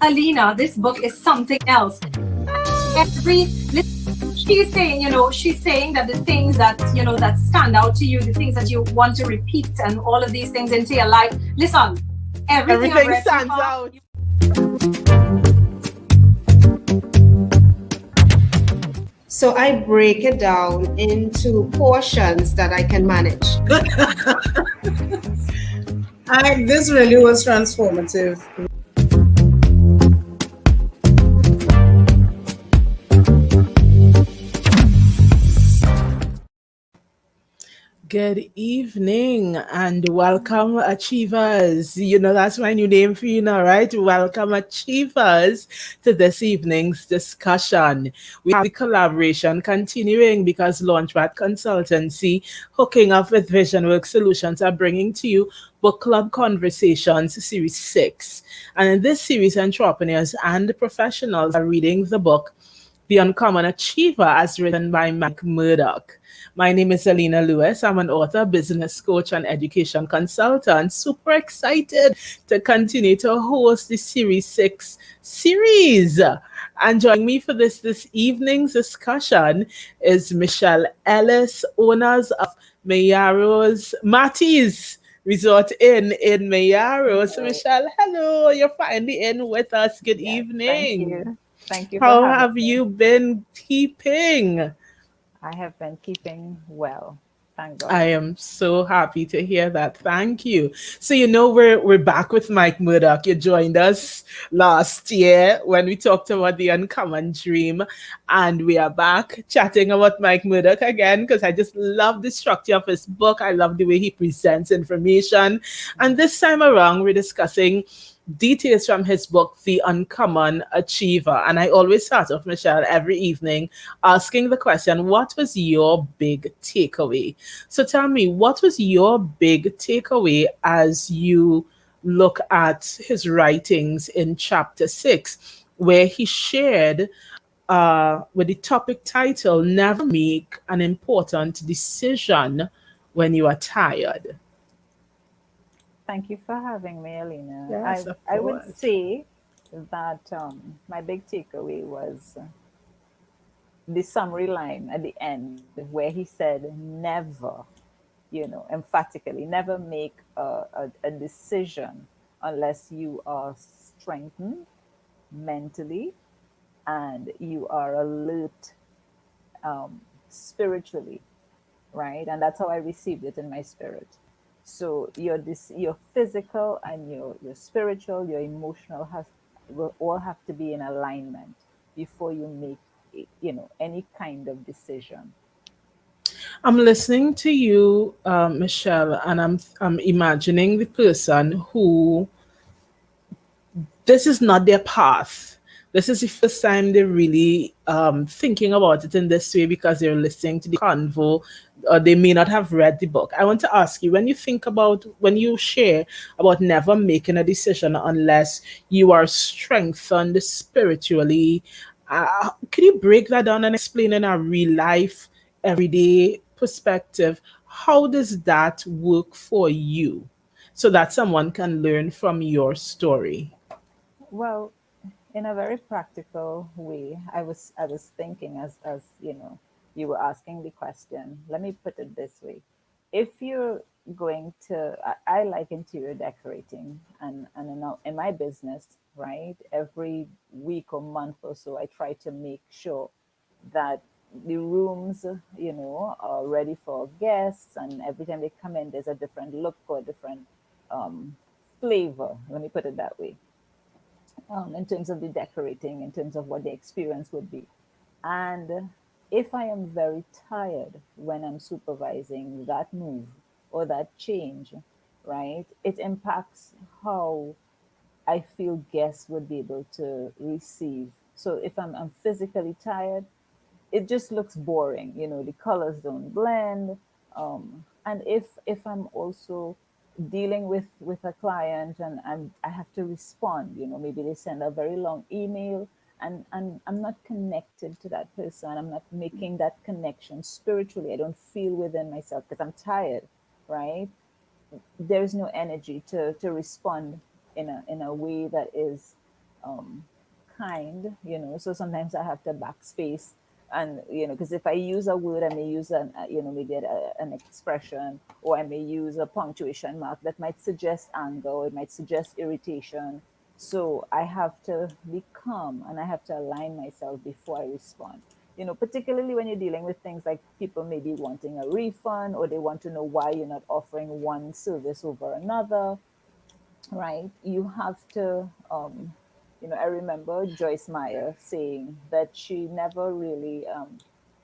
Alina, this book is something else. Every she's saying, she's saying that the things that that stand out to you, the things that you want to repeat, and all of these things into your life. Listen, everything I've Everything read so stands far. out. So I break it down into portions that I can manage. This really was transformative. Good evening and welcome, Achievers. That's my new name for you now, right? Welcome, Achievers, to this evening's discussion. We have the collaboration continuing because Launchpad Consultancy, hooking up with VisionWorks Solutions, are bringing to you Book Club Conversations Series 6. And in this series, entrepreneurs and professionals are reading the book The Uncommon Achiever, as written by Murdock. My name is Alina Lewis. I'm an author, business coach, and education consultant. Super excited to continue to host the Series 6 series. And joining me for this evening's discussion is Michelle Ellis, owners of Matty's Resort Inn in Mayaro. So, Michelle, hello. You're finally in with us. Good Yes, thank evening. you. Thank you for How having have me. you been keeping? I have been keeping well. Thank God. I am so happy to hear that. Thank you. So we're back with Mike Murdock. You joined us last year when we talked about the uncommon dream, and we are back chatting about Mike Murdock again because I just love the structure of his book. I love the way he presents information, and this time around we're discussing details from his book, The Uncommon Achiever. And I always start off, Michelle, every evening asking the question, what was your big takeaway? So tell me, what was your big takeaway as you look at his writings in chapter 6, where he shared with the topic title, Never Make an Important Decision When You Are Tired? Thank you for having me, Alina. Yes, of I would course. say that my big takeaway was the summary line at the end where he said, never, emphatically, never make a decision unless you are strengthened mentally and you are alert spiritually, right? And that's how I received it in my spirit. So your physical and your spiritual, your emotional will all have to be in alignment before you make any kind of decision. I'm listening to you, Michelle, and I'm imagining the person who this is not their path. This is the first time they're really thinking about it in this way because they're listening to the convo, or they may not have read the book. I want to ask you, when you share about never making a decision unless you are strengthened spiritually, could you break that down and explain in a real life, everyday perspective? How does that work for you so that someone can learn from your story? Well, in a very practical way, I was thinking as you were asking the question. Let me put it this way: if you're going to, I like interior decorating, and in my business, right, every week or month or so, I try to make sure that the rooms, are ready for guests, and every time they come in, there's a different look or a different um, flavor. Let me put it that way, in terms of the decorating, in terms of what the experience would be. And if I am very tired when I'm supervising that move or that change, right, it impacts how I feel guests would be able to receive. So if I'm physically tired, it just looks boring. The colors don't blend. And if I'm also dealing with a client, and I have to respond, maybe they send a very long email, and I'm not connected to that person. I'm not making that connection spiritually. I don't feel within myself because I'm tired, right? There's no energy to respond in a way that is um, kind, so sometimes I have to backspace. And because if I use a word, I may use maybe an expression, or I may use a punctuation mark that might suggest anger, or it might suggest irritation. So I have to be calm, and I have to align myself before I respond. Particularly when you're dealing with things like people may be wanting a refund, or they want to know why you're not offering one service over another, right? You have to, I remember Joyce Meyer saying that she never really,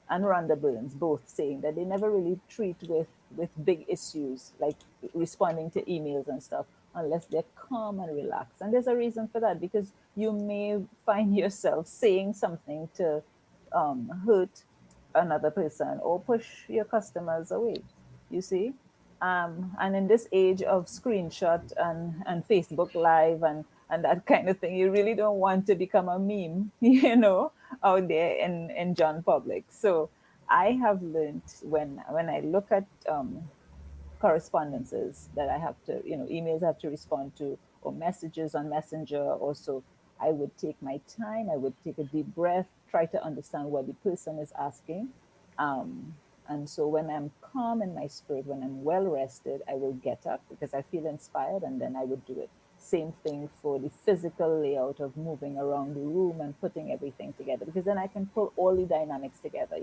and Rhonda Burns both saying that they never really treat with big issues like responding to emails and stuff unless they're calm and relaxed. And there's a reason for that, because you may find yourself saying something to hurt another person or push your customers away, you see. And in this age of screenshot and Facebook Live and that kind of thing, you really don't want to become a meme, out there in John Public. So I have learned, when I look at correspondences that I have to, emails I have to respond to, or messages on Messenger. Also, I would take my time, I would take a deep breath, try to understand what the person is asking. Um, and so when I'm calm in my spirit, when I'm well rested, I will get up because I feel inspired, and then I would do it. Same thing for the physical layout of moving around the room and putting everything together, because then I can pull all the dynamics together.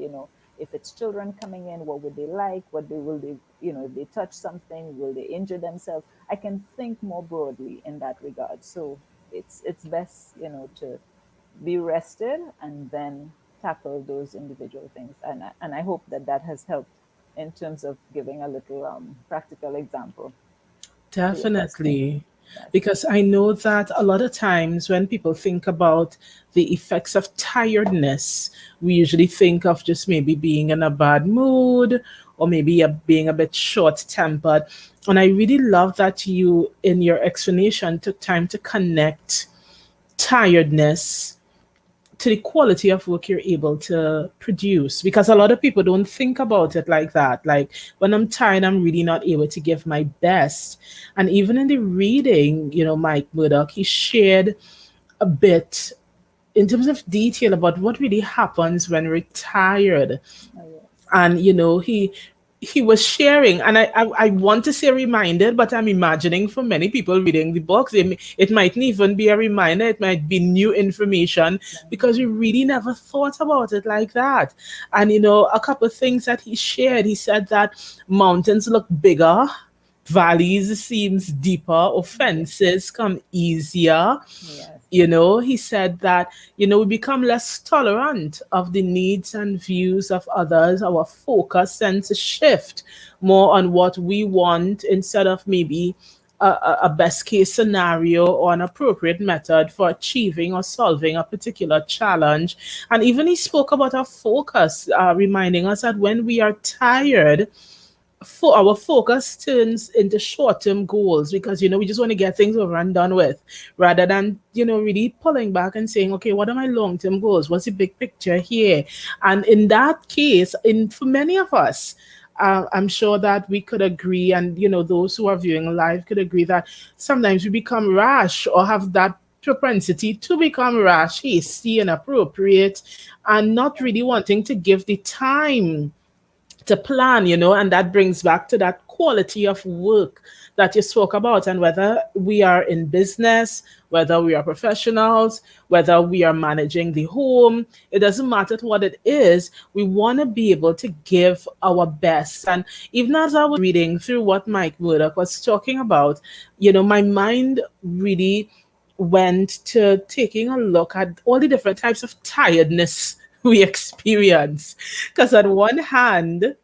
If it's children coming in, what would they like? What they will they, if they touch something, will they injure themselves? I can think more broadly in that regard. So it's best, to be rested and then tackle those individual things. And I hope that has helped in terms of giving a little practical example to your question. Definitely. Yes. Because I know that a lot of times when people think about the effects of tiredness, we usually think of just maybe being in a bad mood, or maybe being a bit short tempered. And I really love that you, in your explanation, took time to connect tiredness to the quality of work you're able to produce, because a lot of people don't think about it like that. Like, when I'm tired, I'm really not able to give my best. And even in the reading, Mike Murdock, he shared a bit in terms of detail about what really happens when we're tired. Oh, yes. And he was sharing, and I want to say reminded, but I'm imagining for many people reading the book, it mightn't even be a reminder, it might be new information, because we really never thought about it like that. And a couple of things that he shared, he said that mountains look bigger, valleys seems deeper, offenses come easier. Yes. He said that, we become less tolerant of the needs and views of others. Our focus tends to shift more on what we want, instead of maybe a best case scenario or an appropriate method for achieving or solving a particular challenge. And even he spoke about our focus, reminding us that when we are tired, for our focus turns into short-term goals, because we just want to get things over and done with, rather than really pulling back and saying, okay, what are my long-term goals, what's the big picture here? And in that case, for many of us, I'm sure that we could agree, and those who are viewing live could agree, that sometimes we become rash, or have that propensity to become rash, hasty, inappropriate, and not really wanting to give the time to plan, and that brings back to that quality of work that you spoke about. And whether we are in business, whether we are professionals, whether we are managing the home, it doesn't matter what it is, we want to be able to give our best. And even as I was reading through what Mike Murdock was talking about, my mind really went to taking a look at all the different types of tiredness we experience. Because on one hand,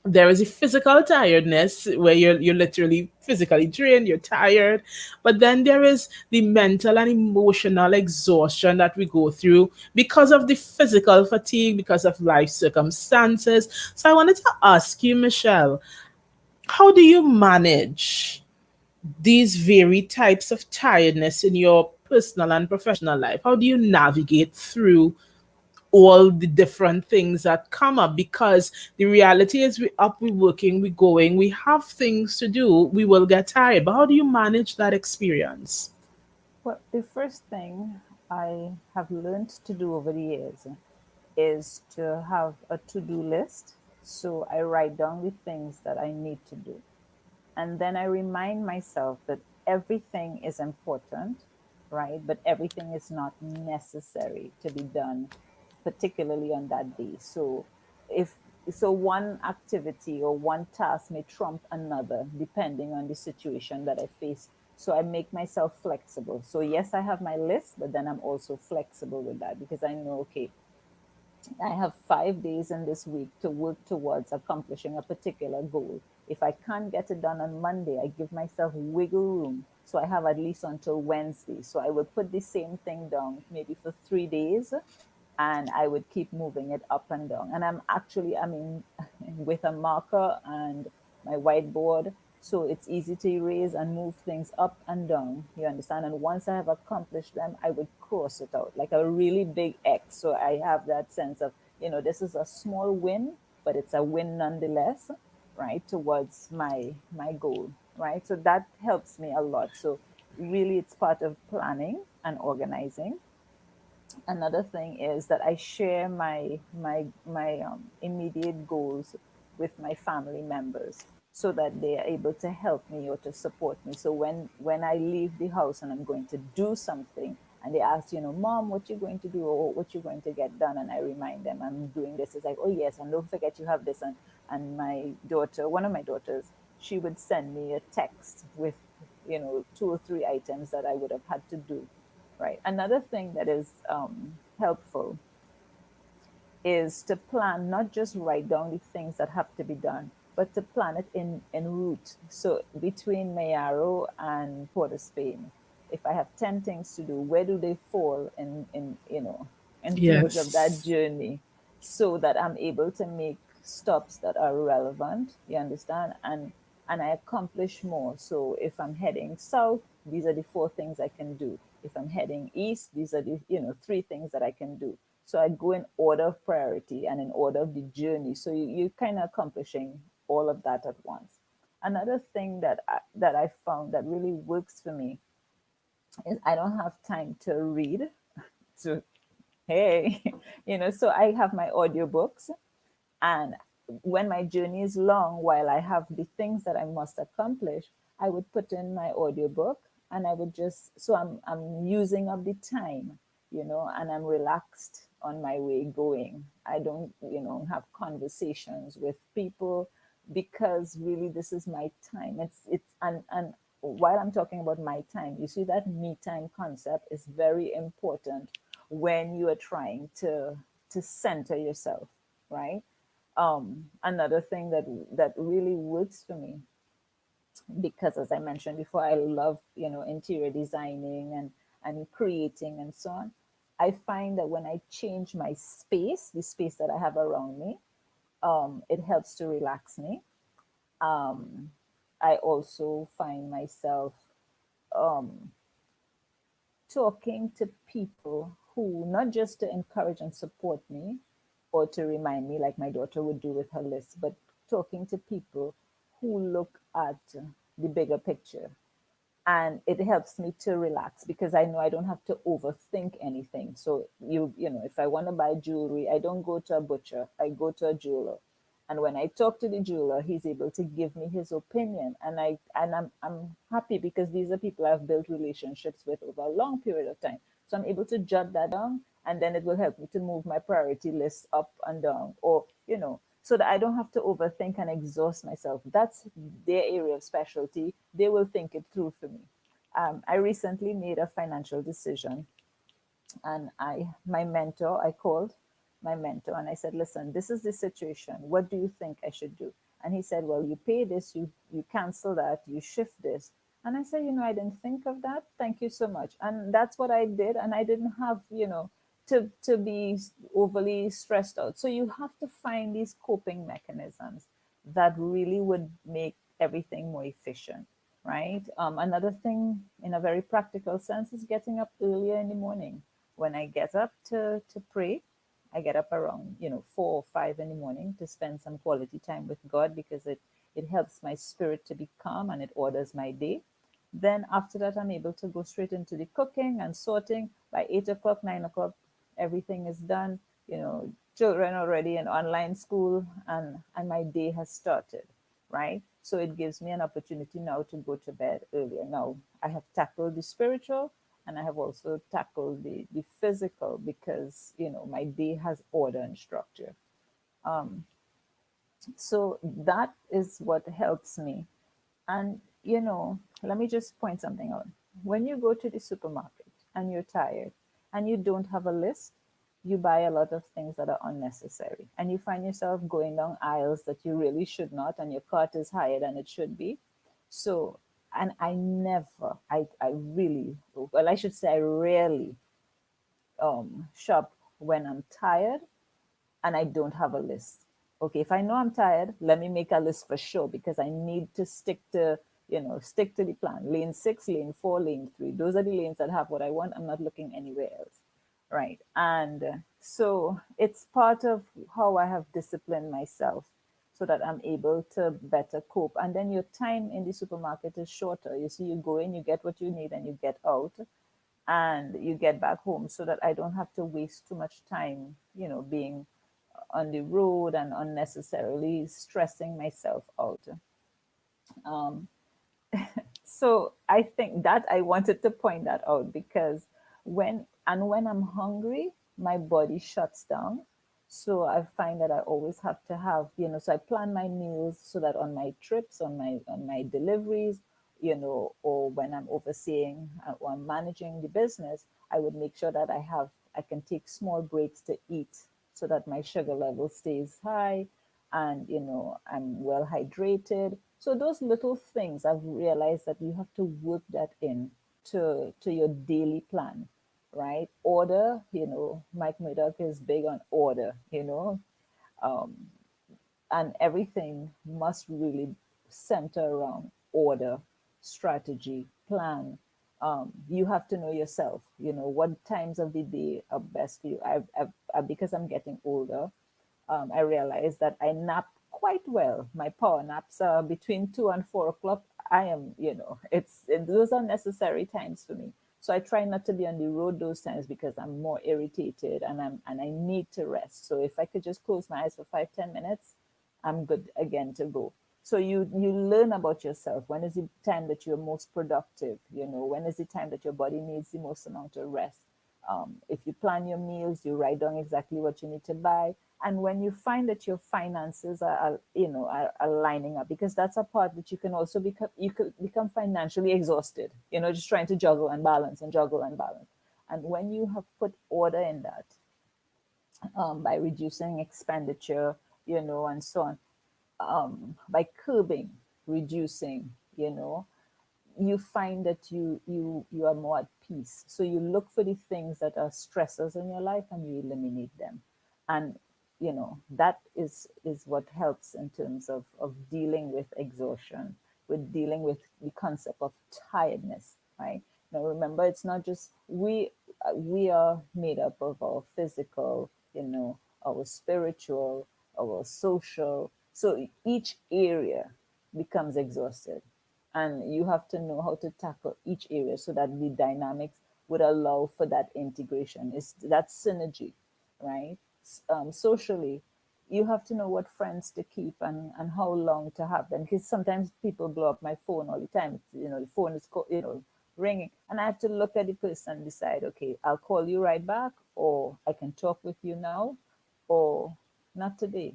there is a physical tiredness where you're literally physically drained, you're tired, but then there is the mental and emotional exhaustion that we go through because of the physical fatigue, because of life circumstances. So I wanted to ask you, Michelle, how do you manage these varied types of tiredness in your personal and professional life? How do you navigate through all the different things that come up? Because the reality is, we up, we working, we going, we have things to do, we will get tired. But how do you manage that experience? Well, the first thing I have learned to do over the years is to have a to-do list. So I write down the things that I need to do. And then I remind myself that everything is important, right? But everything is not necessary to be done, particularly on that day. So if so one activity or one task may trump another depending on the situation that I face. So I make myself flexible. So yes, I have my list, but then I'm also flexible with that because I know, okay, I have 5 days in this week to work towards accomplishing a particular goal. If I can't get it done on Monday, I give myself wiggle room. So I have at least until Wednesday. So I will put the same thing down maybe for 3 days and I would keep moving it up and down. And I mean, with a marker and my whiteboard, so it's easy to erase and move things up and down. You understand? And once I have accomplished them, I would cross it out like a really big X. So I have that sense of, this is a small win, but it's a win nonetheless, right? Towards my goal, right? So that helps me a lot. So really, it's part of planning and organizing. Another thing is that I share my immediate goals with my family members so that they are able to help me or to support me. So when I leave the house and I'm going to do something and they ask, Mom, what you going to do or what you going to get done, and I remind them I'm doing this. It's like, oh yes, and don't forget you have this. And my daughter, one of my daughters, she would send me a text with 2 or 3 items that I would have had to do. Right. Another thing that is helpful is to plan, not just write down the things that have to be done, but to plan it in route. So between Mayaro and Port of Spain, if I have 10 things to do, where do they fall in terms of that Yes. journey, so that I'm able to make stops that are relevant, you understand? And I accomplish more. So if I'm heading south, these are the 4 things I can do. If I'm heading east, these are the 3 things that I can do. So I go in order of priority and in order of the journey. So you're kind of accomplishing all of that at once. Another thing that I found that really works for me is I don't have time to read. So hey, so I have my audiobooks, and when my journey is long, while I have the things that I must accomplish, I would put in my audiobook and I would just, so I'm using up the time, and I'm relaxed on my way going. I don't, have conversations with people because really this is my time. And while I'm talking about my time, you see that me time concept is very important when you are trying to center yourself, right? Another thing that really works for me, because as I mentioned before, I love interior designing and creating and so on. I find that when I change my space, the space that I have around me, it helps to relax me. um, I also find myself um, talking to people who, not just to encourage and support me or to remind me like my daughter would do with her list, but talking to people who look at the bigger picture. And it helps me to relax because I know I don't have to overthink anything. So if I want to buy jewelry, I don't go to a butcher, I go to a jeweler. And when I talk to the jeweler, he's able to give me his opinion, and I'm happy because these are people I've built relationships with over a long period of time. So I'm able to jot that down, and then it will help me to move my priority list up and down, or so that I don't have to overthink and exhaust myself. That's their area of specialty. They will think it through for me. I recently made a financial decision, and I called my mentor and I said, listen, this is the situation, what do you think I should do? And he said, well, you pay this, you cancel that, you shift this. And I said, I didn't think of that, thank you so much. And that's what I did, and I didn't have to be overly stressed out. So you have to find these coping mechanisms that really would make everything more efficient, right? Another thing in a very practical sense is getting up earlier in the morning. When I get up to pray, I get up around 4 or 5 in the morning to spend some quality time with God, because it helps my spirit to be calm and it orders my day. Then after that, I'm able to go straight into the cooking and sorting. By 8 o'clock, 9 o'clock, everything is done. Children already in online school, and my day has started, right? So it gives me an opportunity now to go to bed earlier. Now I have tackled the spiritual, and I have also tackled the physical, because my day has order and structure. Um, so that is what helps me. And, let me just point something out. When you go to the supermarket and you're tired and you don't have a list, you buy a lot of things that are unnecessary. And you find yourself going down aisles that you really should not, and your cart is higher than it should be. So, and I never, I really, well, I should say, I rarely shop when I'm tired and I don't have a list. Okay, if I know I'm tired, let me make a list for sure, because I need to stick to the plan. Lane 6, lane 4, lane 3. Those are the lanes that have what I want. I'm not looking anywhere else. Right. And so it's part of how I have disciplined myself so that I'm able to better cope. And then your time in the supermarket is shorter. You see, you go in, you get what you need, and you get out and you get back home, so that I don't have to waste too much time, being on the road and unnecessarily stressing myself out. Um, so I think that I wanted to point that out, because when I'm hungry, my body shuts down. So I find that I always have to have, so I plan my meals so that on my trips, on my deliveries, or when I'm overseeing or I'm managing the business, I would make sure that I can take small breaks to eat, so that my sugar level stays high, and I'm well hydrated. So those little things, I've realized that you have to work that in to your daily plan, right? Order, Mike Murdock is big on order, um, and everything must really center around order, strategy, plan. You have to know yourself, what times of the day are best for you. Because I'm getting older, I realized that I nap quite well. My power naps are between 2 and 4 o'clock. I am, those are necessary times for me. So I try not to be on the road those times, because I'm more irritated, and I need to rest. So if I could just close my eyes for 5-10 minutes, I'm good again to go. So you learn about yourself. When is the time that you're most productive? When is the time that your body needs the most amount of rest? If you plan your meals, you write down exactly what you need to buy. And when you find that your finances are lining up, because that's a part that you could become financially exhausted, just trying to juggle and balance and juggle and balance. And when you have put order in that, by reducing expenditure, and so on, by curbing, reducing, you find that you are more at peace. So you look for the things that are stressors in your life, and you eliminate them. And that is what helps in terms of dealing with exhaustion, with dealing with the concept of tiredness, right? Now remember, it's not just we are made up of our physical, our spiritual, our social. So each area becomes exhausted, and you have to know how to tackle each area, so that the dynamics would allow for that integration. Is that synergy, right? Socially, you have to know what friends to keep, and how long to have them, because sometimes people blow up my phone all the time. The phone is ringing, and I have to look at the person and decide, okay, I'll call you right back, or I can talk with you now, or not today.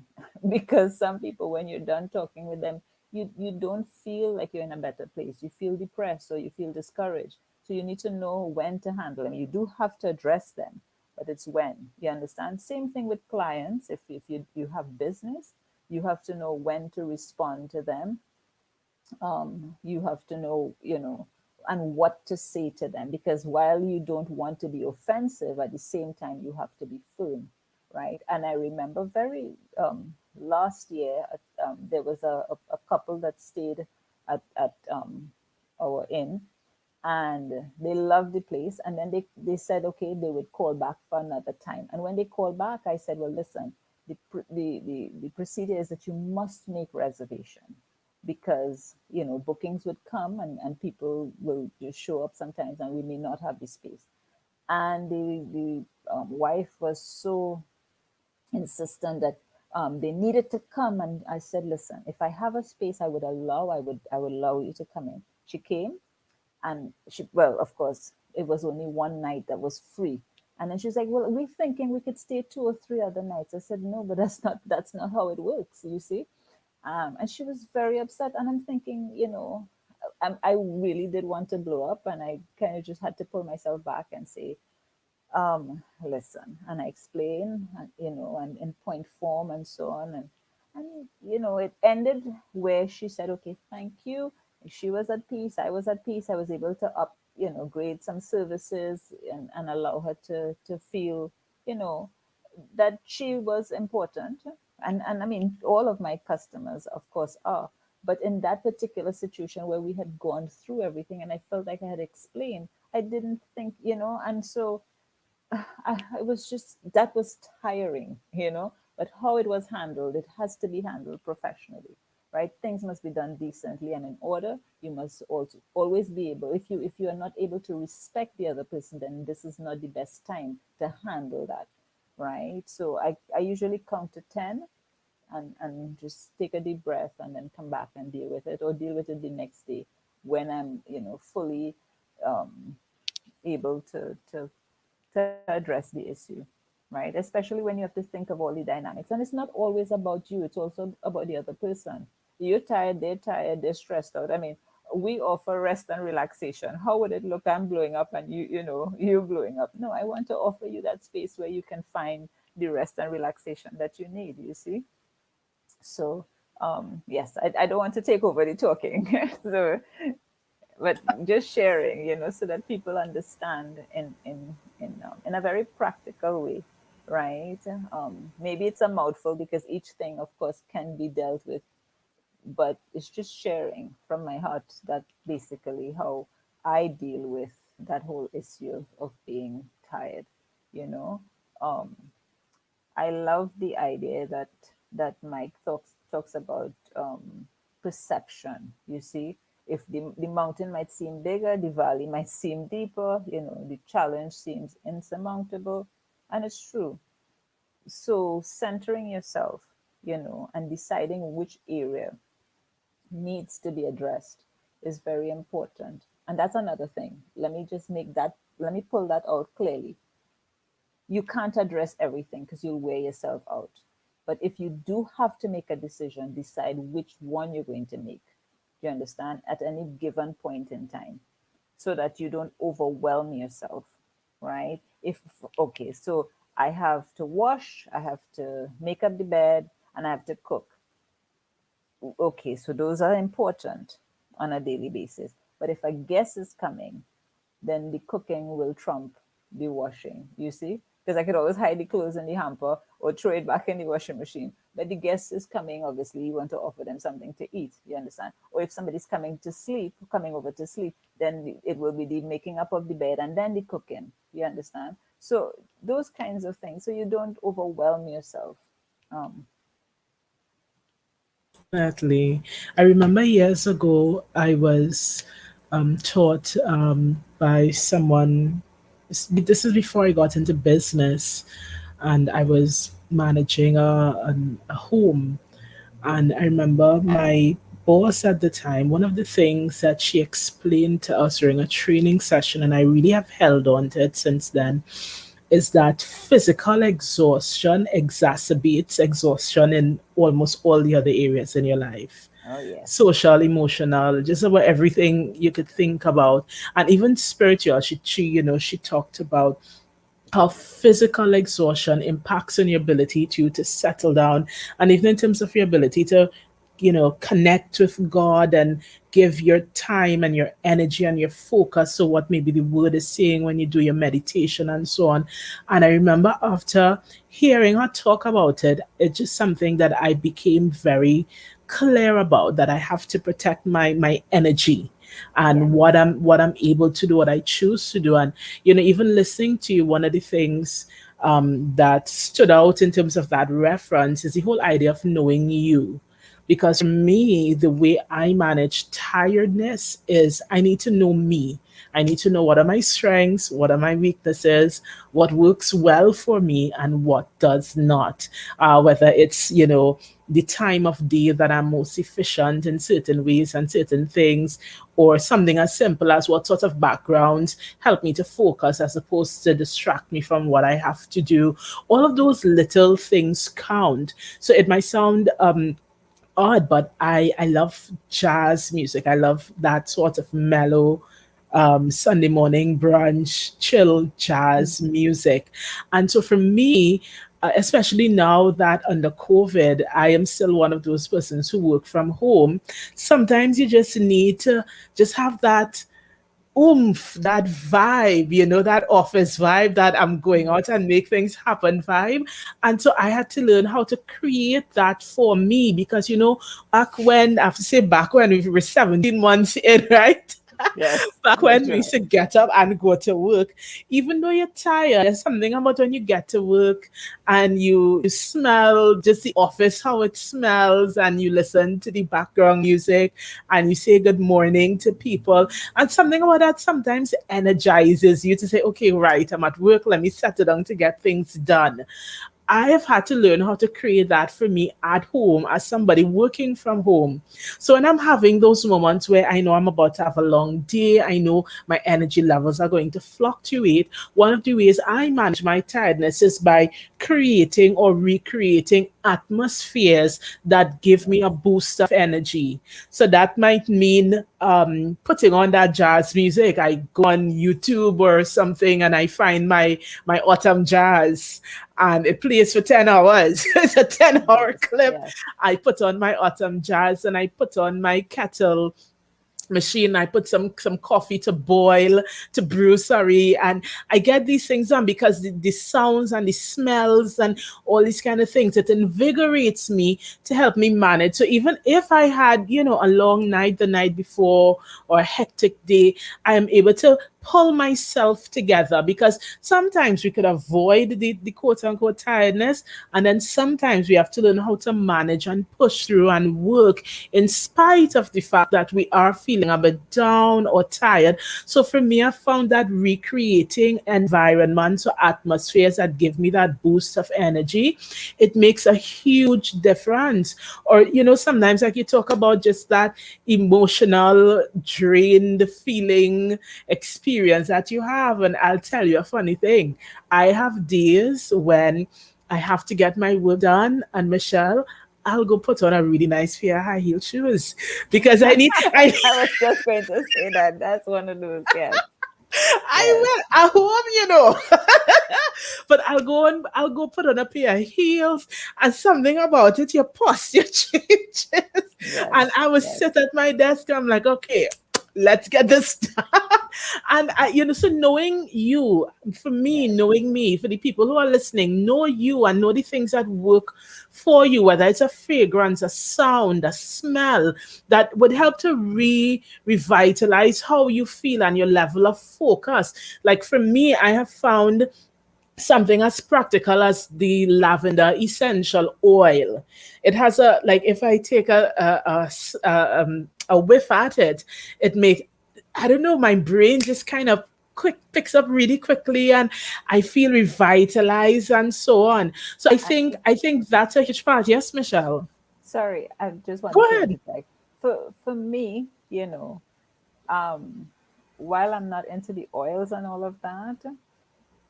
Because some people, when you're done talking with them, you don't feel like you're in a better place. You feel depressed, or you feel discouraged. So you need to know when to handle them. You do have to address them, but it's when. You understand? Same thing with clients. If you have business, you have to know when to respond to them. You have to know, and what to say to them, because while you don't want to be offensive, at the same time you have to be firm, right? And I remember very last year, there was a couple that stayed at our inn, and they loved the place, and then they said, okay, they would call back for another time. And when they called back, I said, well, listen, the procedure is that you must make reservation, because bookings would come, and people will just show up sometimes, and we may not have the space. And the wife was so insistent that they needed to come, and I said, listen, if I have a space, I would allow you to come in. She came, and well, of course, it was only one night that was free. And then she's like, well, we're thinking we could stay 2 or 3 other nights. I said, no, but that's not how it works, you see. And she was very upset, and I'm thinking, I really did want to blow up, and I kind of just had to pull myself back and say, listen, and I explain, and in point form and so on. And it ended where she said, okay, thank you. She was at peace. I was at peace. I was able to grade some services, and allow her to feel, you know, that she was important. And I mean, all of my customers, of course, are. But in that particular situation where we had gone through everything and I felt like I had explained, I didn't think, and so it was just, that was tiring, but how it was handled, it has to be handled professionally, right? Things must be done decently and in order. You must also always be able, if you are not able to respect the other person, then this is not the best time to handle that, right? So I usually count to 10, and just take a deep breath and then come back and deal with it, or deal with it the next day when I'm fully um, able to address the issue, right? Especially when you have to think of all the dynamics. And it's not always about you, it's also about the other person. You're tired, they're stressed out. I mean, we offer rest and relaxation. How would it look? I'm blowing up and you're blowing up. No, I want to offer you that space where you can find the rest and relaxation that you need, you see? So, yes, I don't want to take over the talking. So, but just sharing, so that people understand in a very practical way, right? Maybe it's a mouthful because each thing, of course, can be dealt with, but it's just sharing from my heart that basically how I deal with that whole issue of being tired, you know. Um, I love the idea that Mike talks about perception. You see, if the mountain might seem bigger, the valley might seem deeper. The challenge seems insurmountable, and it's true. So centering yourself, and deciding which area needs to be addressed is very important. And that's another thing. Let me pull that out clearly. You can't address everything because you'll wear yourself out. But if you do have to make a decision, decide which one you're going to make. Do you understand? At any given point in time, so that you don't overwhelm yourself, right? Okay, so I have to wash, I have to make up the bed, and I have to cook. Okay, so those are important on a daily basis. But if a guest is coming, then the cooking will trump the washing, you see? Because I could always hide the clothes in the hamper or throw it back in the washing machine. But the guest is coming, obviously, you want to offer them something to eat, you understand? Or if somebody's coming over to sleep, then it will be the making up of the bed and then the cooking, you understand? So those kinds of things, so you don't overwhelm yourself. Um, Definitely. I remember years ago, I was taught by someone. This is before I got into business, and I was managing a home. And I remember my boss at the time, one of the things that she explained to us during a training session, and I really have held on to it since then, is that physical exhaustion exacerbates exhaustion in almost all the other areas in your life. oh, yes. Social, emotional, just about everything you could think about, and even spiritual. She talked about how physical exhaustion impacts on your ability to settle down, and even in terms of your ability to connect with God and give your time and your energy and your focus, so what maybe the word is saying when you do your meditation and so on. And I remember after hearing her talk about it, it's just something that I became very clear about, that I have to protect my energy Yeah. and what I'm able to do, what I choose to do. And even listening to you, one of the things that stood out in terms of that reference is the whole idea of knowing you, Because for me, the way I manage tiredness is I need to know me. I need to know what are my strengths, what are my weaknesses, what works well for me, and what does not. Whether it's, the time of day that I'm most efficient in certain ways and certain things, or something as simple as what sort of backgrounds help me to focus as opposed to distract me from what I have to do. All of those little things count. So it might sound odd, but I love jazz music. I love that sort of mellow Sunday morning brunch, chill jazz music. And so for me, especially now that under COVID, I am still one of those persons who work from home. Sometimes you just need to just have that oomph, that vibe, that office vibe, that I'm going out and make things happen vibe. And so I had to learn how to create that for me because, I have to say back when we were 17 months in, right? Yes, Back when that's we used right. to get up and go to work, even though you're tired, there's something about when you get to work and you smell just the office, how it smells, and you listen to the background music and you say good morning to people. And something about that sometimes energizes you to say, okay, right, I'm at work, let me settle down to get things done. I have had to learn how to create that for me at home as somebody working from home. So when I'm having those moments where I know I'm about to have a long day, I know my energy levels are going to fluctuate. One of the ways I manage my tiredness is by creating or recreating atmospheres that give me a boost of energy. So that might mean putting on that jazz music. I go on YouTube or something and I find my autumn jazz and it plays for 10 hours. It's a 10-hour Yes, clip. yes. I put on my autumn jazz and I put on my kettle machine. I put some coffee to boil, to brew, sorry, and I get these things on because the sounds and the smells and all these kind of things, it invigorates me to help me manage. So even if I had, a long night the night before or a hectic day, I am able to pull myself together because sometimes we could avoid the quote unquote tiredness, and then sometimes we have to learn how to manage and push through and work in spite of the fact that we are feeling a bit down or tired. So for me, I found that recreating environments or atmospheres that give me that boost of energy, it makes a huge difference. Or, sometimes like you talk about just that emotional, drained feeling experience that you have. And I'll tell you a funny thing. I have days when I have to get my work done, and Michelle, I'll go put on a really nice pair of high heel shoes because I I was just going to say that. That's one of those. Yes, I yes. will at home, but I'll go put on a pair of heels and something about it, your posture changes. Yes, And I would yes. sit at my desk, I'm like, okay, let's get this done. And so knowing you, for me, Yes. knowing me, for the people who are listening, know you and know the things that work for you, whether it's a fragrance, a sound, a smell, that would help to revitalize how you feel and your level of focus. Like for me, I have found something as practical as the lavender essential oil. It has like if I take a whiff at it, it makes, I don't know, my brain just kind of quick picks up really quickly and I feel revitalized and so on. So I I, think I think that's a huge part. Yes, Michelle. sorry, I just Go wanted to ahead. interject. For me, um, while I'm not into the oils and all of that,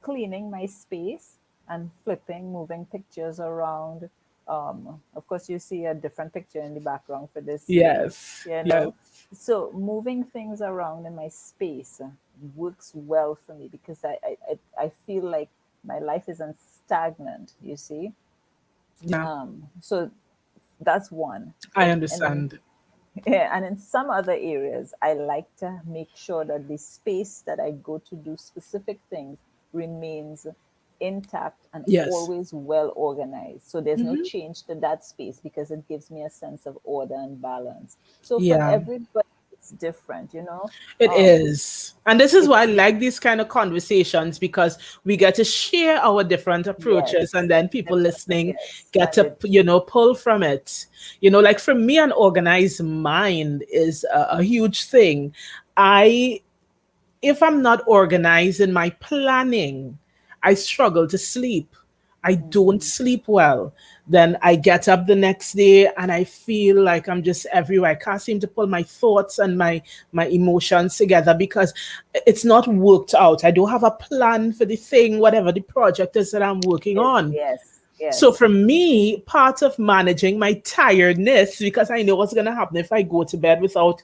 cleaning my space and flipping, moving pictures around. Of course, you see a different picture in the background for this scene, Yes. you Yes. know. So moving things around in my space works well for me because I feel like my life isn't stagnant, you see. Yeah. So that's one. I And then understand. yeah, and in some other areas, I like to make sure that the space that I go to do specific things remains intact and Yes. always well organized. So there's no Hmm. change to that space because it gives me a sense of order and balance. So for Yeah. everybody, it's different, you know. It is. And this is why I like these kind of conversations, because we get to share our different approaches, Yes, and then people listening yes, get and to, pull from it. Like for me, an organized mind is a huge thing. I If I'm not organized in my planning, I struggle to sleep. I don't sleep well. Then I get up the next day and I feel like I'm just everywhere. I can't seem to pull my thoughts and my emotions together because it's not worked out. I don't have a plan for the thing, whatever the project is that I'm working on. yes, So yes, for me, part of managing my tiredness, because I know what's going to happen if I go to bed without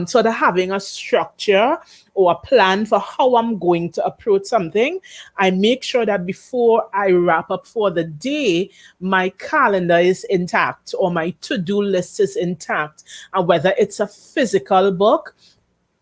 sort of having a structure or a plan for how I'm going to approach something, I make sure that before I wrap up for the day, my calendar is intact or my to-do list is intact. And whether it's a physical book,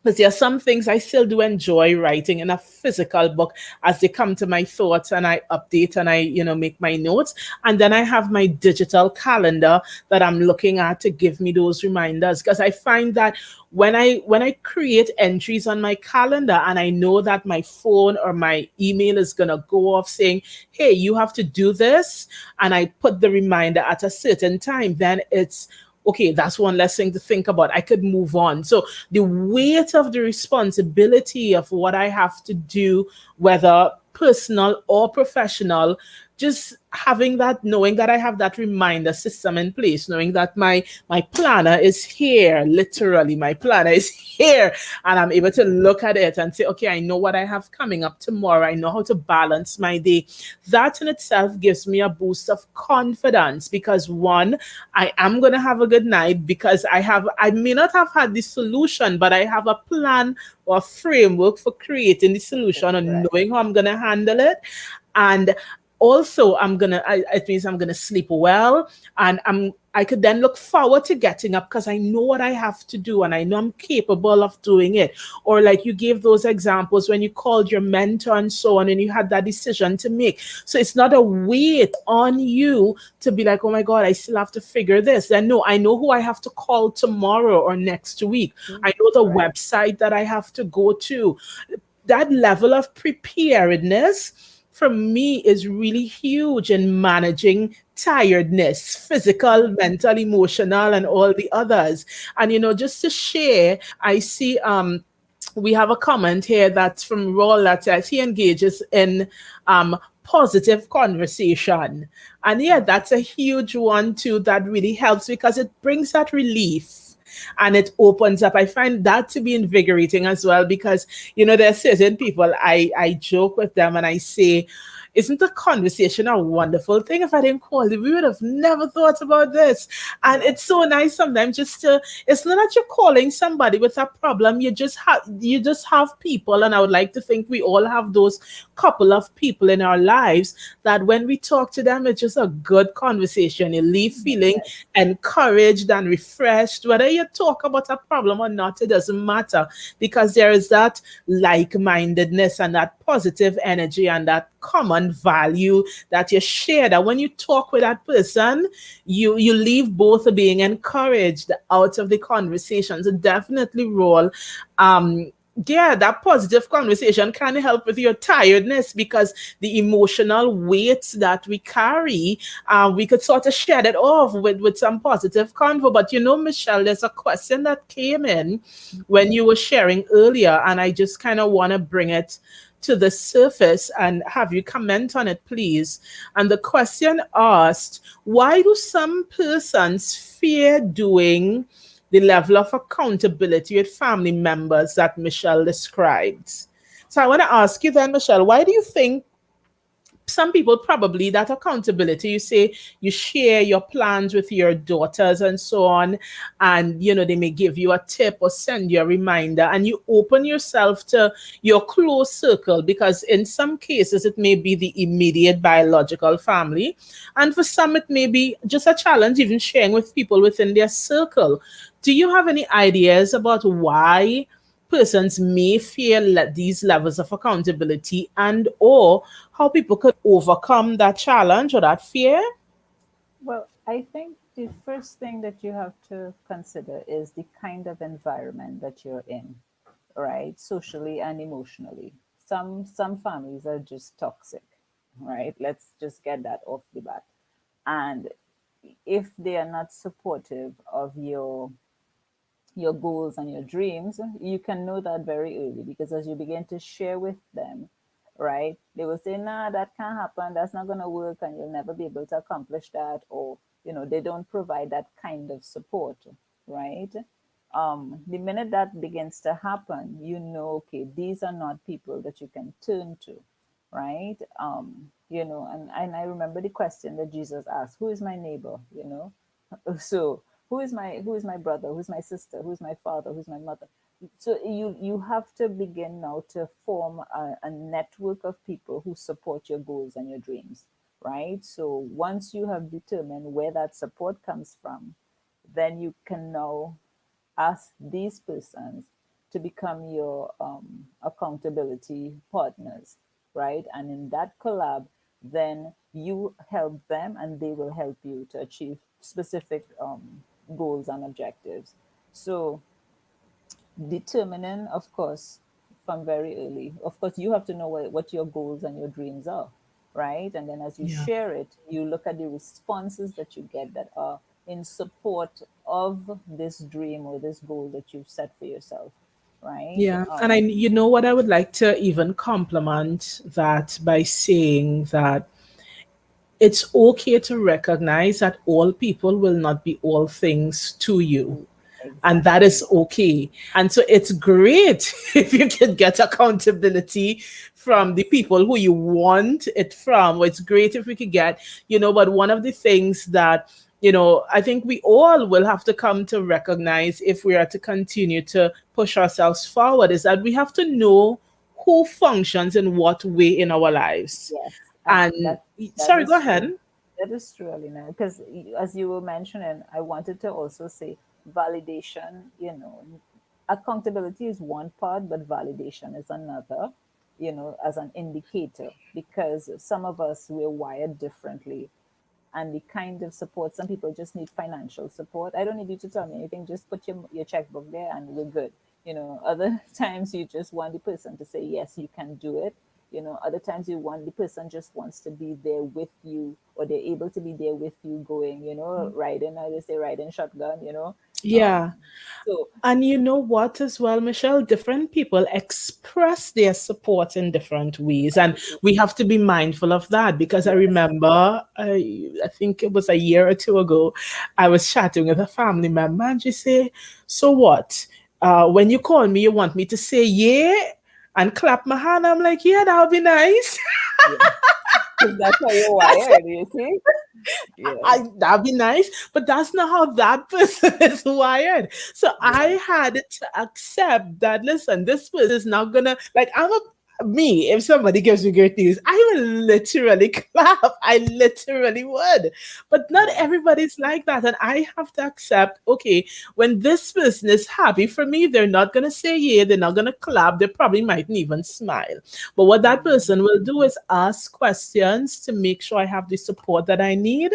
because there are some things I still do enjoy writing in a physical book as they come to my thoughts, and I update and I, make my notes. And then I have my digital calendar that I'm looking at to give me those reminders. Because I find that when I create entries on my calendar and I know that my phone or my email is gonna go off saying, hey, you have to do this, and I put the reminder at a certain time, then it's okay, that's one less thing to think about. I could move on. So the weight of the responsibility of what I have to do, whether personal or professional, just having that, knowing that I have that reminder system in place, knowing that my planner is here, literally my planner is here, and I'm able to look at it and say, okay, I know what I have coming up tomorrow. I know how to balance my day. That in itself gives me a boost of confidence, because one, I am going to have a good night because I may not have had the solution, but I have a plan or a framework for creating the solution and right. knowing how I'm going to handle it. And also it means I'm gonna sleep well, and I could then look forward to getting up because I know what I have to do and I know I'm capable of doing it. Or like you gave those examples when you called your mentor and so on, and you had that decision to make. So it's not a weight on you to be like, oh my God, I still have to figure this. Then no, I know who I have to call tomorrow or next week. I know the website that I have to go to. That level of preparedness for me is really huge in managing tiredness, physical, mental, emotional, and all the others. And just to share, I see we have a comment here that's from Raul that says he engages in positive conversation. And yeah, that's a huge one too that really helps because it brings that relief and it opens up. I find that to be invigorating as well because, there are certain people, I joke with them and I say, isn't the conversation a wonderful thing? If I didn't call you, we would have never thought about this. And it's so nice sometimes just to, it's not that you're calling somebody with a problem. You just have people. And I would like to think we all have those couple of people in our lives that when we talk to them, it's just a good conversation. You leave feeling encouraged and refreshed. Whether you talk about a problem or not, it doesn't matter because there is that like-mindedness and that positive energy and that common value that you share, that when you talk with that person, you leave both being encouraged out of the conversation. So definitely roll. That positive conversation can help with your tiredness because the emotional weight that we carry, we could sort of shed it off with some positive convo. But Michelle, there's a question that came in when you were sharing earlier, and I just kind of want to bring it to the surface and have you comment on it, please. And the question asked, why do some persons fear doing the level of accountability with family members that Michelle described? So I want to ask you then, Michelle, why do you think some people probably that accountability, you say you share your plans with your daughters and so on, and they may give you a tip or send you a reminder, and you open yourself to your close circle, because in some cases it may be the immediate biological family, and for some it may be just a challenge even sharing with people within their circle. Do you have any ideas about why persons may feel these levels of accountability, and or how people could overcome that challenge or that fear? Well, I think the first thing that you have to consider is the kind of environment that you're in, right? Socially and emotionally. Some families are just toxic, right? Let's just get that off the bat. And if they are not supportive of your goals and your dreams, you can know that very early, because as you begin to share with them, right, they will say, nah, that can't happen, that's not going to work, and you'll never be able to accomplish that. Or, they don't provide that kind of support, right? The minute that begins to happen, okay, these are not people that you can turn to, right? And I remember the question that Jesus asked, who is my neighbor? So who is my brother, who's my sister, who's my father, who's my mother? So you have to begin now to form a network of people who support your goals and your dreams, right? So once you have determined where that support comes from, then you can now ask these persons to become your accountability partners, right? And in that collab, then you help them and they will help you to achieve specific goals and objectives. So determining, of course, from very early, of course, you have to know what your goals and your dreams are, right? And then as you Yeah. share it, you look at the responses that you get that are in support of this dream or this goal that you've set for yourself, right? Yeah, and you know what, I would like to even compliment that by saying that it's okay to recognize that all people will not be all things to you. And that is Exactly. okay. And so it's great if you can get accountability from the Yes. people who you want it from. It's great if we could get, but one of the things that, I think we all will have to come to recognize if we are to continue to push ourselves forward is that we have to know who functions in what way in our lives. Yes, and And that sorry, go is true. ahead. That is true, Alina. Because as you were mentioning, I wanted to also say validation. Accountability is one part, but validation is another. As an indicator, because some of us we're wired differently, and the kind of support. Some people just need financial support. I don't need you to tell me anything. Just put your checkbook there and we're good. Other times you just want the person to say, yes, you can do it. Other times you want the person just wants to be there with you, or they're able to be there with you going, riding, I just say riding shotgun. Yeah. Um, so And you know what, as well, Michelle? Different people express their support in different ways. And we have to be mindful of that because I yes, remember, I think it was a year or two ago, I was chatting with a family member and she said, so what? When you call me, you want me to say yeah and clap my hand? I'm like, yeah, that would be nice. yeah, because that's how you're wired, you see? Yes, That'd be nice, but that's not how that person is wired. So I yes, had to accept that. Listen, this person is not gonna like. Me. If somebody gives me great news, I will literally clap. I literally would. But not yes. everybody's like that, and I have to accept. Okay, when this person is happy for me, they're not gonna say yeah. They're not gonna clap. They probably mightn't even smile. But what that Mhm. person will do is ask questions to make sure I have the support that I need.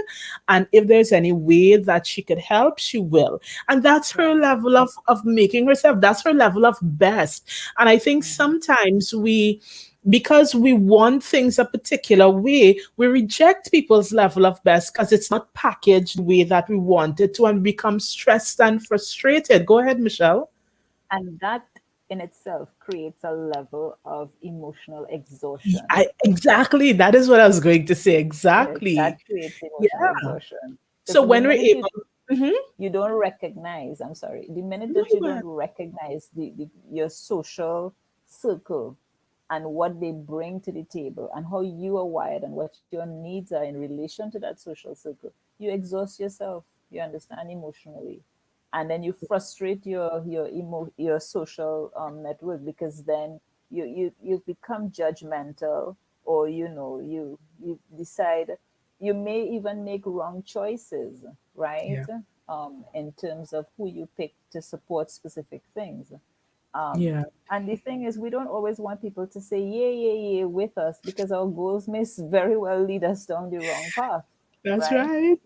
And if there's any way that she could help, she will. And that's her Right. level of making herself, that's her level of best. And I think Mhm. sometimes because we want things a particular way, we reject people's level of best because it's not packaged the way that we want it to and become stressed and frustrated. Go ahead, Michelle. And that in itself creates a level of emotional exhaustion. Exactly. That is what I was going to say. Yes, Exactly. that creates Yeah. emotional exhaustion. So Because the when we're minute you able, Mhm. you don't recognize, I'm sorry, the minute No, that you you go don't ahead. recognize your social circle and what they bring to the table and how you are wired and what your needs are in relation to that social circle, you exhaust yourself, you understand, emotionally. And then you frustrate your social network, because then you become judgmental, or you decide, you may even make wrong choices, right? Yeah. In terms of who you pick to support specific things. Um, Yeah. and the thing is, we don't always want people to say, yeah, yeah, yeah, with us, because our goals may very well lead us down the wrong path, That's right? right.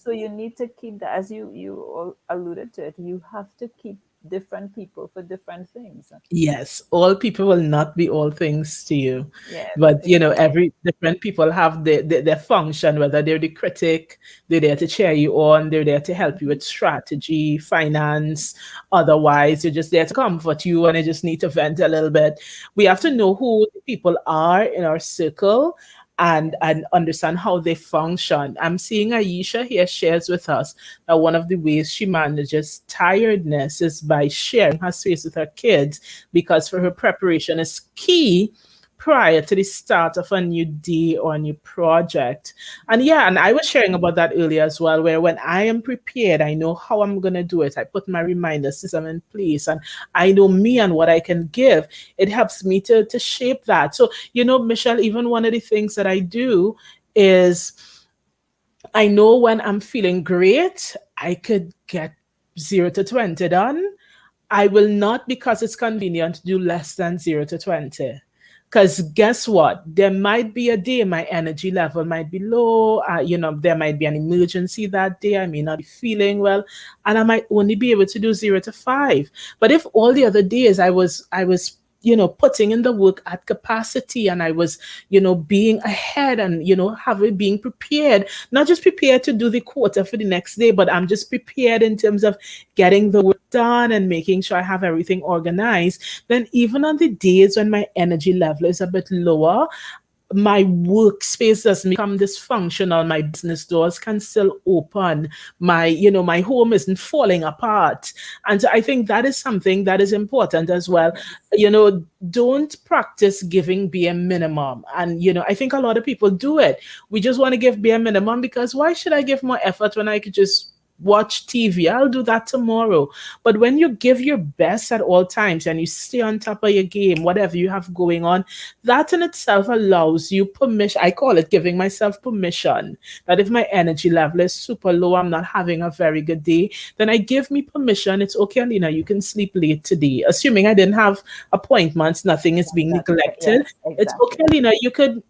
So you need to keep that, as you all alluded to it. You have to keep different people for different things. Yes, all people will not be all things to you, Yes, but exactly. every different people have their function, whether they're the critic, they're there to cheer you on, they're there to help you with strategy, finance. Otherwise, you're just there to comfort you and you just need to vent a little bit. We have to know who the people are in our circle Yes. and understand how they function. I'm seeing Aisha here shares with us that one of the ways she manages tiredness is by sharing her space with her kids, because for her preparation is key prior to the start of a new day or a new project. And yeah, and I was sharing about that earlier as well, where when I am prepared, I know how I'm going to do it. I put my reminder system in place and I know me and what I can give. It helps me to shape that. So, Michelle, even one of the things that I do is I know when I'm feeling great, I could get 0 to 20 done. I will not, because it's convenient, do less than 0 to 20. Because guess what? There might be a day my energy level might be low. There might be an emergency that day. I may not be feeling well, and I might only be able to do 0 to 5. But if all the other days I was putting in the work at capacity, and I was being ahead, and having being prepared, not just prepared to do the quarter for the next day, but I'm just prepared in terms of getting the work done and making sure I have everything organized. Then even on the days when my energy level is a bit lower, my workspace doesn't become dysfunctional, my business doors can still open, my home isn't falling apart. And so I think that is something that is important as well. Don't practice giving bare minimum. And I think a lot of people do it. We just want to give bare minimum, because why should I give more effort when I could just watch TV? I'll do that tomorrow. But when you give your best at all times and you stay on top of your game, whatever you have going on, that in itself allows you permission. I call it giving myself permission, that if my energy level is super low, I'm not having a very good day, then I give me permission. It's okay, Alina, you can sleep late today. Assuming I didn't have appointments, nothing is being That's right. neglected. Yes, It's okay, exactly. Alina,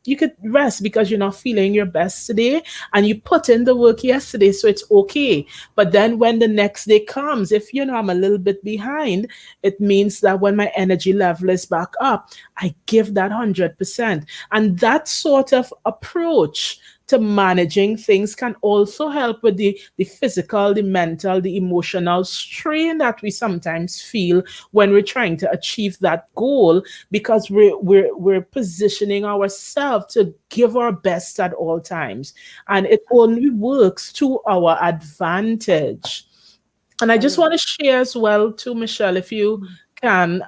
you could rest because you're not feeling your best today, and you put in the work yesterday, so it's okay. But then when the next day comes, if I'm a little bit behind, it means that when my energy level is back up, I give that 100%. And that sort of approach to managing things can also help with the physical, the mental, the emotional strain that we sometimes feel when we're trying to achieve that goal, because we're positioning ourselves to give our best at all times, and it only works to our advantage. And I just And want to share as well to Michelle, if you can,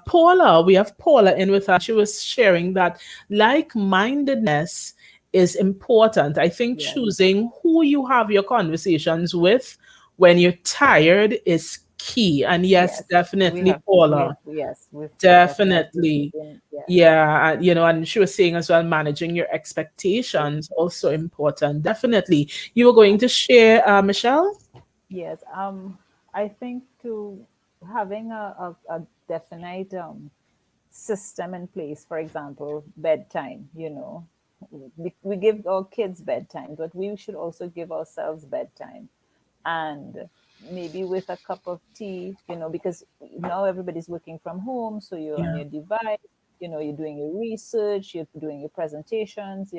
Paula, we have Paula in with us. She was sharing that like-mindedness is important. I think yes, choosing who you have your conversations with when you're tired is key. And yes, yes, we definitely, have to. Paula, We've definitely definitely. been. Yes, Yeah, and she was saying as well, managing your expectations also important. Definitely. You were going to share, Michelle? yes. I think to having a definite system in place, for example, bedtime. We give our kids bedtime, but we should also give ourselves bedtime, and maybe with a cup of tea, because now everybody's working from home, so you're on Yeah. your device, you're doing your research, you're doing your presentations,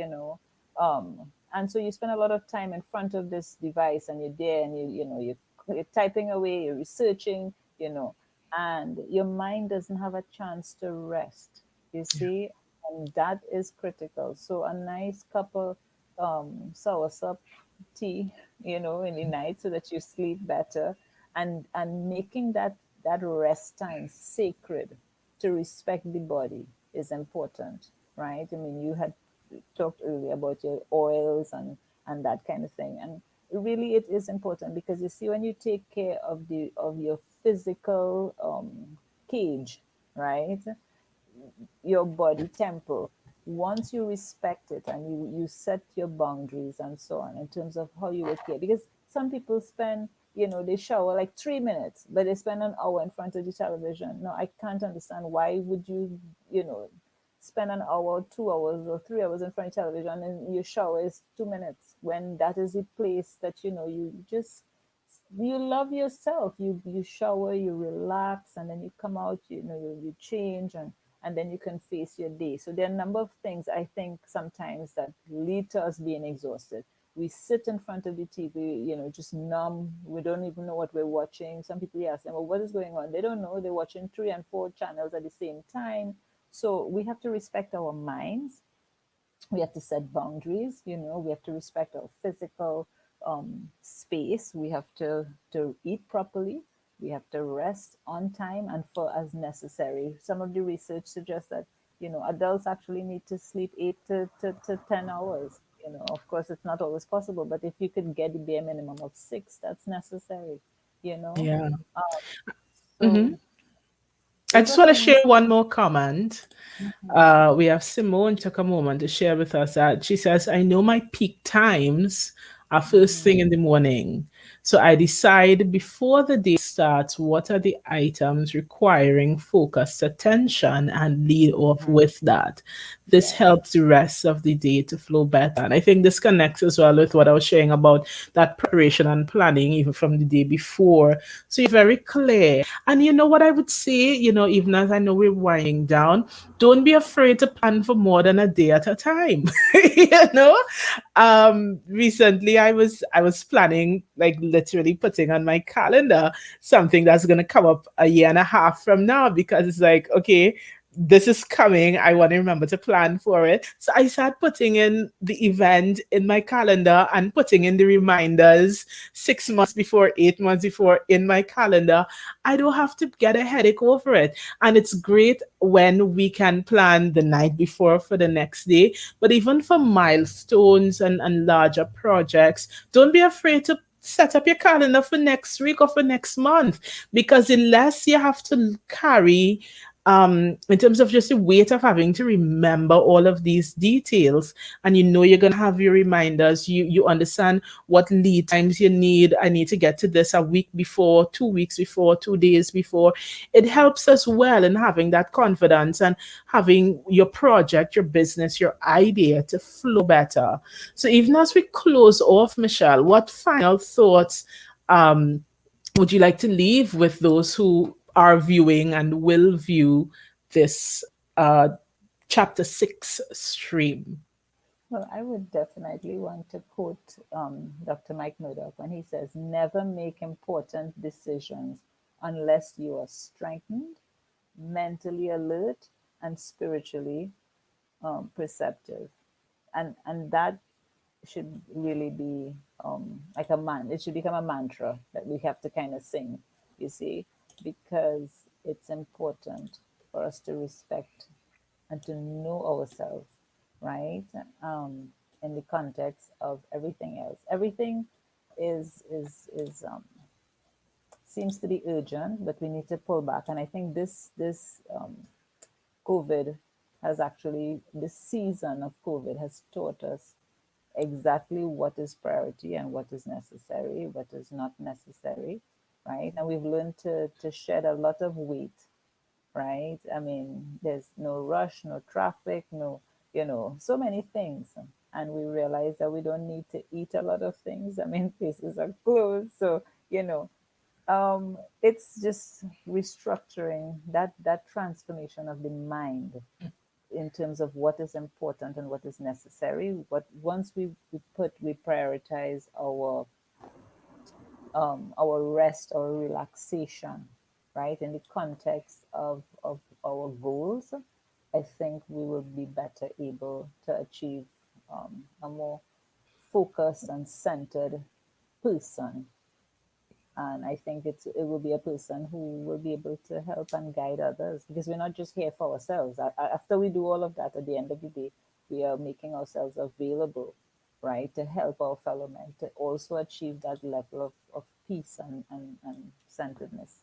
and so you spend a lot of time in front of this device, and you're there, and you're typing away, you're researching, and your mind doesn't have a chance to rest, you see, and that is critical. So a nice cup of soursop tea, in the night, so that you sleep better, and making that rest time sacred, to respect the body, is important, right? I mean, you had talked earlier about your oils and that kind of thing, and really it is important, because you see, when you take care of your physical cage, right, your body temple, once you respect it, and you set your boundaries and so on, in terms of how you would care, because some people spend, they shower like 3 minutes, but they spend an hour in front of the television. No, I can't understand, why would you, you know spend an hour, 2 hours, or 3 hours in front of television, and your shower is 2 minutes, when that is a place that you just you love yourself. You shower, you relax, and then you come out. You change, and then you can face your day. So there are a number of things I think sometimes that lead to us being exhausted. We sit in front of the TV, just numb. We don't even know what we're watching. Some people ask them, well, what is going on? They don't know. They're watching 3 and 4 channels at the same time. So we have to respect our minds. We have to set boundaries. We have to respect our physical space. We have to eat properly. We have to rest on time and for as necessary. Some of the research suggests that adults actually need to sleep 8 to 10 hours. Of course, it's not always possible, but if you could get the bare minimum of 6, that's necessary. you know Yeah. um, Hmm. so I those just are want to share things. one more comment. Mhm. We have Simone took a moment to share with us that she says, I know my peak times are first thing in the morning. So I decide before the day starts what are the items requiring focused attention and lead off Mhm. with that. This Yes. helps the rest of the day to flow better. And I think this connects as well with what I was sharing about that preparation and planning even from the day before. So you're very clear. And you know what I would say, even as I know we're winding down, don't be afraid to plan for more than a day at a time. you know Recently I was planning, like literally putting on my calendar something that's going to come up a year and a half from now, because it's like, okay, this is coming. I want to remember to plan for it. So I started putting in the event in my calendar and putting in the reminders 6 months before, 8 months before in my calendar. I don't have to get a headache over it. And it's great when we can plan the night before for the next day. But even for milestones and larger projects, don't be afraid to set up your calendar for next week or for next month, because the less you have to carry in terms of just the weight of having to remember all of these details, and you're going to have your reminders. You understand what lead times you need. I need to get to this a week before, 2 weeks before, 2 days before. It helps us well in having that confidence and having your project, your business, your idea to flow better. So even as we close off, Michelle, what final thoughts um, would you like to leave with those who are viewing and will view this uh, chapter 6 stream? Well, I would definitely want to quote Dr. Mike Murdock when he says, never make important decisions unless you are strengthened, mentally alert, and spiritually perceptive. And that should really be like a man. It should become a mantra that we have to kind of sing, you see, because it's important for us to respect and to know ourselves, right? Um, in the context of everything else, everything is seems to be urgent, but we need to pull back. And I think this COVID has actually, this season of COVID has taught us exactly what is priority and what is necessary, what is not necessary, right? And we've learned to shed a lot of weight, right? I mean, there's no rush, no traffic, no, so many things. And we realize that we don't need to eat a lot of things. I mean, places are closed. So, it's just restructuring that transformation of the mind in terms of what is important and what is necessary. What once we prioritize our rest, our relaxation, right, in the context of our goals, I think we will be better able to achieve a more focused and centered person. And I think it will be a person who will be able to help and guide others, because we're not just here for ourselves. After we do all of that, at the end of the day, we are making ourselves available, right, to help our fellow men to also achieve that level of peace and centeredness.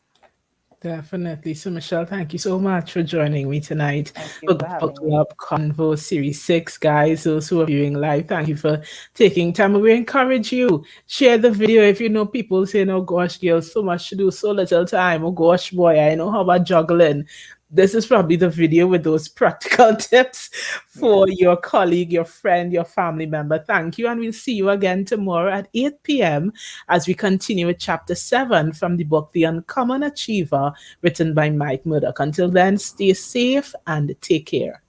Definitely. So, Michelle, thank you so much for joining me tonight Thank you for for Book having me. Club Convo Series 6. Guys, those who are viewing live, thank you for taking time. We encourage you, share the video if you know people saying, oh gosh, girls, so much to do, so little time. Oh gosh, boy, I know how about juggling. this is probably the video with those practical tips for your colleague, your friend, your family member. Thank you. And we'll see you again tomorrow at 8 p.m. as we continue with chapter 7 from the book, The Uncommon Achiever, written by Mike Murdock. Until then, stay safe and take care.